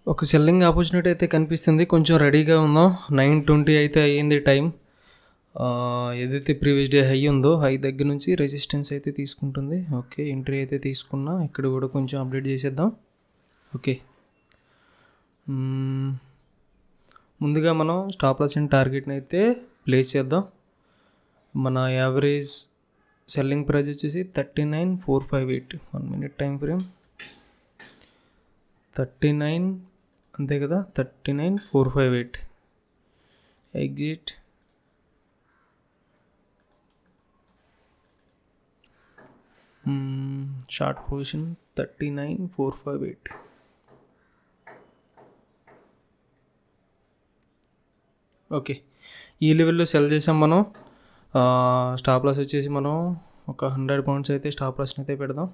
ఒక selling opportunity అయితే కనిపిస్తుంది. కొంచెం రెడీగా ఉందాం. 9:20 అయితే అయ్యింది టైం. ఏదైతే ప్రీవియస్ డే హై ఉందో హై దగ్గర నుంచి రెసిస్టెన్స్ అయితే తీసుకుంటుంది. ఓకే, ఎంట్రీ అయితే తీసుకున్నా. ఇక్కడ కూడా కొంచెం అప్డేట్ చేసేద్దాం. ఓకే, ముందుగా మనం స్టాప్ లాస్ అండ్ టార్గెట్ని అయితే ప్లేస్ చేద్దాం. మన యావరేజ్ సెల్లింగ్ ప్రైస్ వచ్చేసి 39,458. 1 minute టైం ఫ్రేమ్. 39 అంతే కదా, 39,458. ఎగ్జిట్. Short position 39,458. ఓకే, ఈ లెవెల్లో సెల్ చేసాం మనం. స్టాప్ లాస్ వచ్చేసి మనం ఒక 100 points అయితే స్టాప్ లాస్ని అయితే పెడదాం.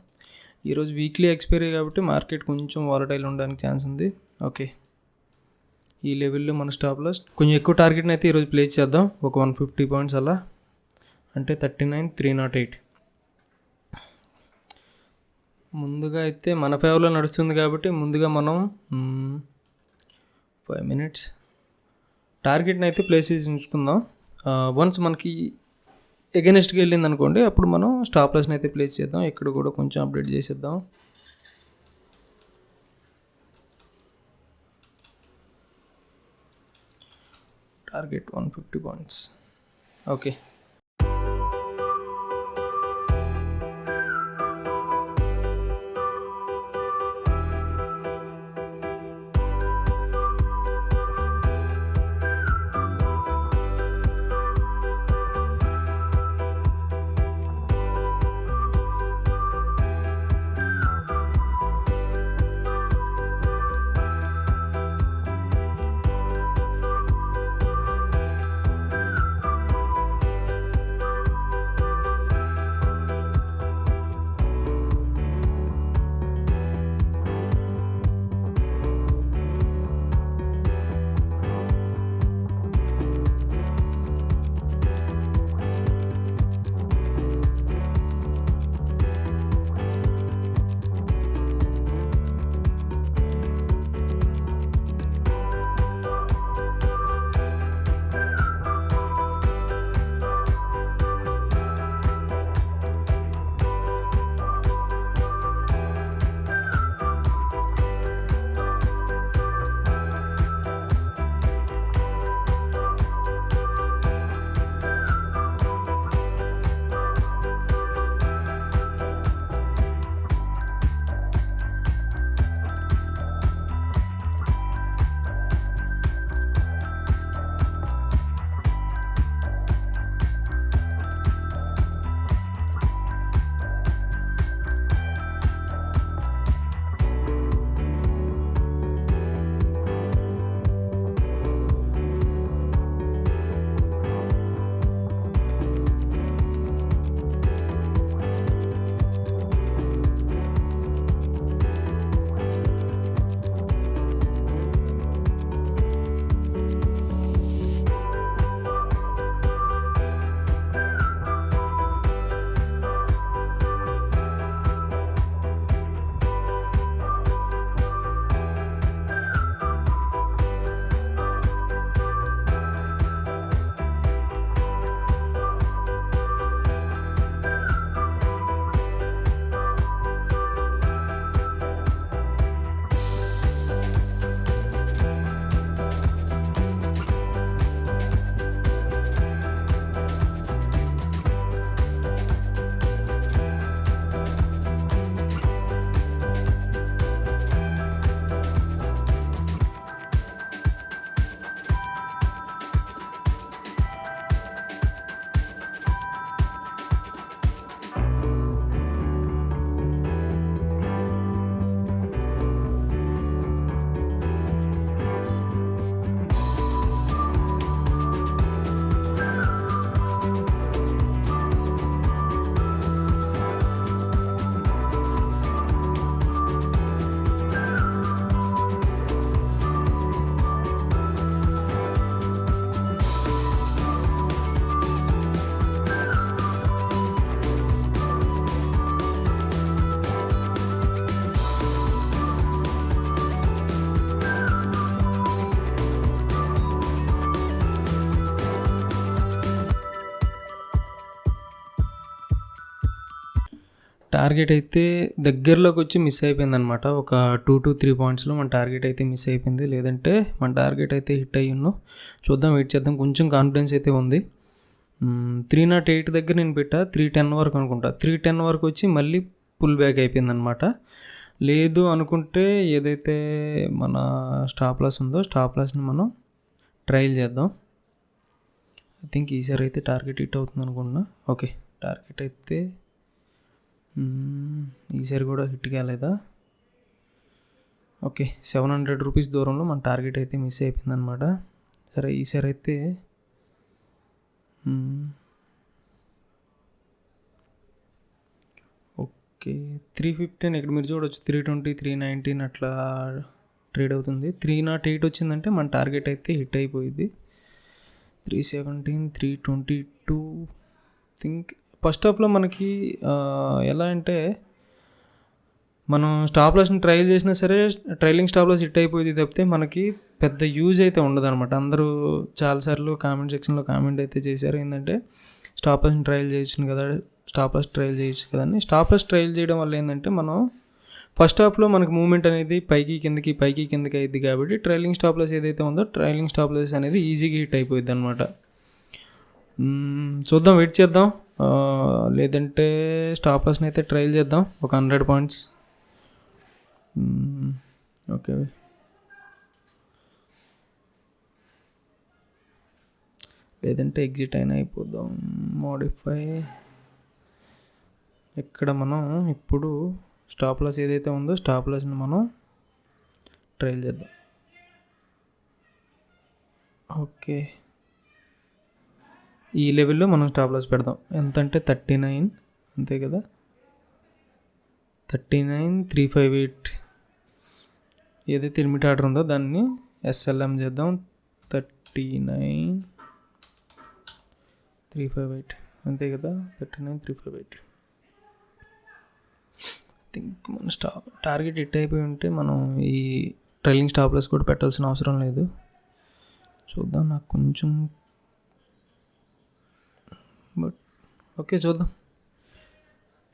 ఈరోజు వీక్లీ ఎక్స్పైరీ కాబట్టి మార్కెట్ కొంచెం వాలటైల్ ఉండడానికి ఛాన్స్ ఉంది. ఓకే, ఈ లెవెల్లో మన స్టాప్ లాస్ కొంచెం ఎక్కువ టార్గెట్ని అయితే ఈరోజు ప్లేస్ చేద్దాం. ఒక 150 points అలా, అంటే 39,308. ముందుగా అయితే మన ఫేవర్లో నడుస్తుంది కాబట్టి ముందుగా మనం 5 minutes టార్గెట్ని అయితే ప్లేస్ చేసి ఉంచుకుందాం. వన్స్ మనకి ఎగెనిస్ట్కి వెళ్ళింది అనుకోండి, అప్పుడు మనం స్టాప్ లాస్ని అయితే ప్లేస్ చేద్దాం. ఇక్కడ కూడా కొంచెం అప్డేట్ చేసేద్దాం. Target 150 points. ఓకే, టార్గెట్ అయితే దగ్గరలోకి వచ్చి మిస్ అయిపోయిందనమాట. ఒక 2 to 3 పాయింట్స్లో మన టార్గెట్ అయితే మిస్ అయిపోయింది. లేదంటే మన టార్గెట్ అయితే హిట్ అయ్యి ఉన్నాం. చూద్దాం, వెయిట్ చేద్దాం. కొంచెం కాన్ఫిడెన్స్ అయితే ఉంది. 308 దగ్గర నేను పెట్టా, 310 వరకు అనుకుంటా. 310 వరకు వచ్చి మళ్ళీ పుల్ బ్యాక్ అయిపోయిందనమాట. లేదు అనుకుంటే ఏదైతే మన స్టాప్ లాస్ ఉందో స్టాప్ లాస్ని మనం ట్రయల్ చేద్దాం. ఐ థింక్ ఈసారి అయితే టార్గెట్ హిట్ అవుతుంది అనుకుంటున్నా. ఓకే, టార్గెట్ అయితే ఈసారి కూడా హిట్ కాలేదా? ఓకే, 700 రూపీస్ దూరంలో మన టార్గెట్ అయితే మిస్ అయిపోయిందనమాట. సరే, ఈసారి అయితే ఓకే 315 ఇక్కడ మీరు చూడవచ్చు. 320, 319 అట్లా ట్రేడ్ అవుతుంది. 308 వచ్చిందంటే మన టార్గెట్ అయితే హిట్ అయిపోయింది. 317, 322 థింక్ ఫస్ట్ హాఫ్లో మనకి ఎలా అంటే మనం స్టాప్ లాస్ని ట్రయల్ చేసినా సరే ట్రైలింగ్ స్టాప్ లాస్ హిట్ అయిపోయింది తప్పితే మనకి పెద్ద యూజ్ అయితే ఉండదు అనమాట. అందరూ చాలాసార్లు కామెంట్ సెక్షన్లో కామెంట్ అయితే చేశారు, ఏంటంటే స్టాప్ లాస్ని ట్రయల్ చేయొచ్చు కదా, స్టాప్ లాస్ ట్రయల్ చేయొచ్చు కదా అని. స్టాప్ లాస్ ట్రయల్ చేయడం వల్ల ఏంటంటే మనం ఫస్ట్ హాఫ్లో మనకు మూమెంట్ అనేది పైకి కిందకి అయింది కాబట్టి ట్రైలింగ్ స్టాప్ లాస్ ఏదైతే ఉందో ట్రైలింగ్ స్టాప్ లాస్ అనేది ఈజీగా హిట్ అయిపోయింది అనమాట. చూద్దాం, వెయిట్ చేద్దాం. లేదంటే స్టాప్ లాస్ని అయితే ట్రయల్ చేద్దాం ఒక 100 పాయింట్స్. ఓకే, లేదంటే ఎగ్జిట్ అయినా అయిపోదాం. మోడిఫై ఇక్కడ మనం ఇప్పుడు స్టాప్ లాస్ ఏదైతే ఉందో స్టాప్ లాస్ని మనం ట్రయల్ చేద్దాం. ఓకే, ఈ లెవెల్లో మనం స్టాప్ లాస్ పెడదాం. ఎంత అంటే 39, అంతే కదా, 39,358 ఏదైతే లిమిట్ ఆర్డర్ ఉందో దాన్ని ఎస్ఎల్ఎం చేద్దాం. 39,358 అంతే కదా, 39,358. థింక్ మన టార్గెట్ హిట్ అయిపోయి ఉంటే మనం ఈ ట్రైలింగ్ స్టాప్ లాస్ కూడా పెట్టాల్సిన అవసరం లేదు. చూద్దాం, నాకు కొంచెం బట్ ఓకే చూద్దాం.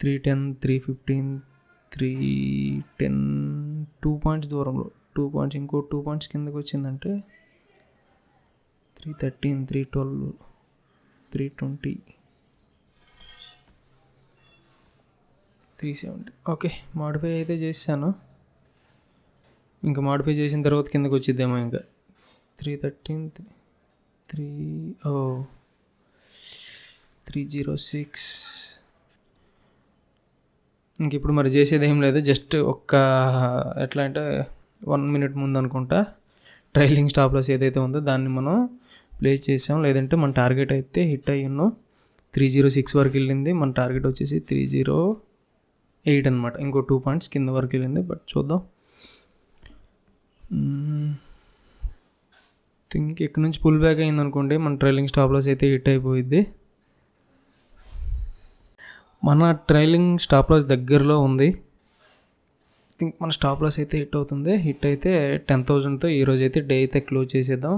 310, 315, 310 2 పాయింట్స్ దూరంలో, 2 పాయింట్స్ ఇంకో 2 పాయింట్స్ కిందకి వచ్చిందంటే 313, 312, 320, 370. ఓకే, మాడిఫై అయితే చేశాను. ఇంకా మాడిఫై చేసిన తర్వాత కిందకి వచ్చిద్దేమో. ఇంకా 313, 306. ఇంక ఇప్పుడు మరి చేసేది ఏం లేదు, జస్ట్ ఒక్క ఎట్లా అంటే 1 minute ముందు అనుకుంటా ట్రైలింగ్ స్టాప్ లాస్ ఏదైతే ఉందో దాన్ని మనం ప్లే చేసాం. లేదంటే మన టార్గెట్ అయితే హిట్ అయ్యి ఉన్నాం. 306 వరకు వెళ్ళింది. మన టార్గెట్ వచ్చేసి 308 అనమాట. ఇంకో 2 పాయింట్స్ కింద వరకు వెళ్ళింది. బట్ చూద్దాం. థింక్ ఇక్కడ నుంచి పుల్ బ్యాక్ అయింది అనుకోండి, మన ట్రైలింగ్ స్టాప్ లాస్ అయితే హిట్ అయిపోయింది. మన ట్రైలింగ్ స్టాప్ లాస్ దగ్గరలో ఉంది. థింక్ మన స్టాప్ లాస్ అయితే హిట్ అవుతుంది. హిట్ అయితే 10,000తో ఈరోజు అయితే డే అయితే క్లోజ్ చేసేద్దాం.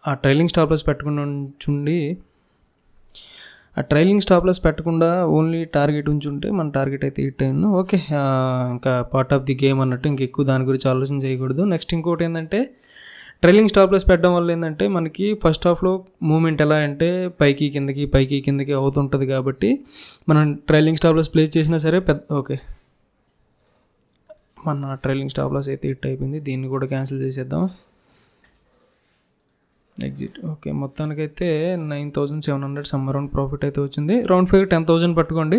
ఆ ట్రైలింగ్ స్టాప్ లాస్ పెట్టకుండా ఉంచుండి, ఆ ట్రైలింగ్ స్టాప్ లాస్ పెట్టకుండా ఓన్లీ టార్గెట్ ఉంచుంటే మన టార్గెట్ అయితే హిట్ అయింది. ఓకే, ఇంకా పార్ట్ ఆఫ్ ది గేమ్ అన్నట్టు, ఇంకెక్కువ దాని గురించి ఆలోచన చేయకూడదు. నెక్స్ట్ ఇంకోటి ఏంటంటే ట్రైలింగ్ స్టాప్ లాస్ పెట్టడం వల్ల ఏంటంటే మనకి ఫస్ట్ హాఫ్లో మూమెంట్ ఎలా అంటే పైకి కిందకి అవుతుంటుంది కాబట్టి మనం ట్రైలింగ్ స్టాప్ లాస్ ప్లేస్ చేసినా సరే ఓకే, మన ట్రైలింగ్ స్టాప్ లాస్ అయితే హిట్ అయిపోయింది. దీన్ని కూడా క్యాన్సిల్ చేసేద్దాం. ఎగ్జిట్. ఓకే, మొత్తానికైతే 9,700 సమ్ అరౌండ్ ప్రాఫిట్ అయితే వచ్చింది. రౌండ్ ఫిగర్ 10,000 పట్టుకోండి.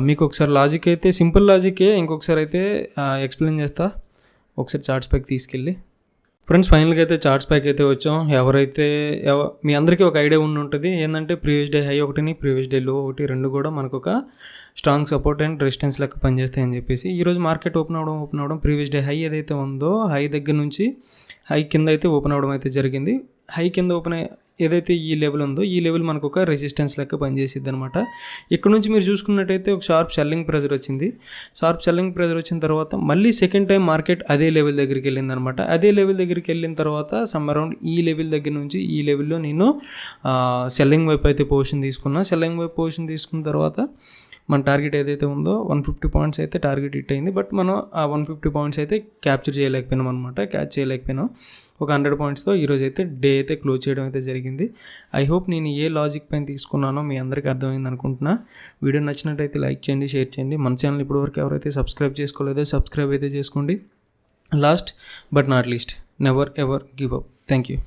మీకు ఒకసారి లాజిక్ అయితే సింపుల్ లాజికే ఇంకొకసారి అయితే ఎక్స్ప్లెయిన్ చేస్తా, ఒకసారి చార్ట్స్ ప్యాక్ తీసుకెళ్ళి. ఫ్రెండ్స్, ఫైనల్గా అయితే చార్ట్స్ ప్యాక్ అయితే వచ్చాం. ఎవరైతే మీ అందరికీ ఒక ఐడియా ఉండి ఉంటుంది ఏంటంటే ప్రీవియస్ డే హై ఒకటిని ప్రీవియస్ డే లో ఒకటి రెండు కూడా మనకు ఒక స్ట్రాంగ్ సపోర్ట్ అండ్ రెసిస్టెన్స్ లెక్క పనిచేస్తాయని చెప్పేసి ఈరోజు మార్కెట్ ఓపెన్ అవడం ప్రీవియస్ డే హై ఏదైతే ఉందో హై దగ్గర నుంచి హై కింద అయితే ఓపెన్ అవ్వడం అయితే జరిగింది. హై కింద ఓపెన్ ఏదైతే ఈ లెవెల్ ఉందో ఈ లెవెల్ మనకు ఒక రెసిస్టెన్స్ లెక్క పనిచేసిద్ది అనమాట. ఇక్కడ నుంచి మీరు చూసుకున్నట్టయితే ఒక షార్ప్ సెల్లింగ్ ప్రెజర్ వచ్చింది. షార్ప్ సెల్లింగ్ ప్రెజర్ వచ్చిన తర్వాత మళ్ళీ సెకండ్ టైం మార్కెట్ అదే లెవెల్ దగ్గరికి వెళ్ళింది అనమాట. అదే లెవెల్ దగ్గరికి వెళ్ళిన తర్వాత సమ్ అరౌండ్ ఈ లెవెల్ దగ్గర నుంచి ఈ లెవెల్లో నేను సెల్లింగ్ వైపు అయితే పొజిషన్ తీసుకున్నా. సెల్లింగ్ వైపు పొజిషన్ తీసుకున్న తర్వాత మన టార్గెట్ ఏదైతే ఉందో 150 పాయింట్స్ అయితే టార్గెట్ హిట్ అయింది. బట్ మనం ఆ 150 పాయింట్స్ అయితే క్యాప్చర్ చేయలేకపోయినాం అనమాట. క్యాచ్ చేయలేకపోయినాం. ఒక 100 పాయింట్స్తో ఈరోజు అయితే డే అయితే క్లోజ్ చేయడం అయితే జరిగింది. ఐ హోప్ నేను ఏ లాజిక్ పైన తీసుకున్నానో మీ అందరికీ అర్థమైంది అనుకుంటున్నా. వీడియో నచ్చినట్టయితే లైక్ చేయండి, షేర్ చేయండి. మన ఛానల్ ఇప్పటివరకు ఎవరైతే సబ్స్క్రైబ్ చేసుకోలేదో సబ్స్క్రైబ్ అయితే చేసుకోండి. Last but not least, never ever give up. Thank you.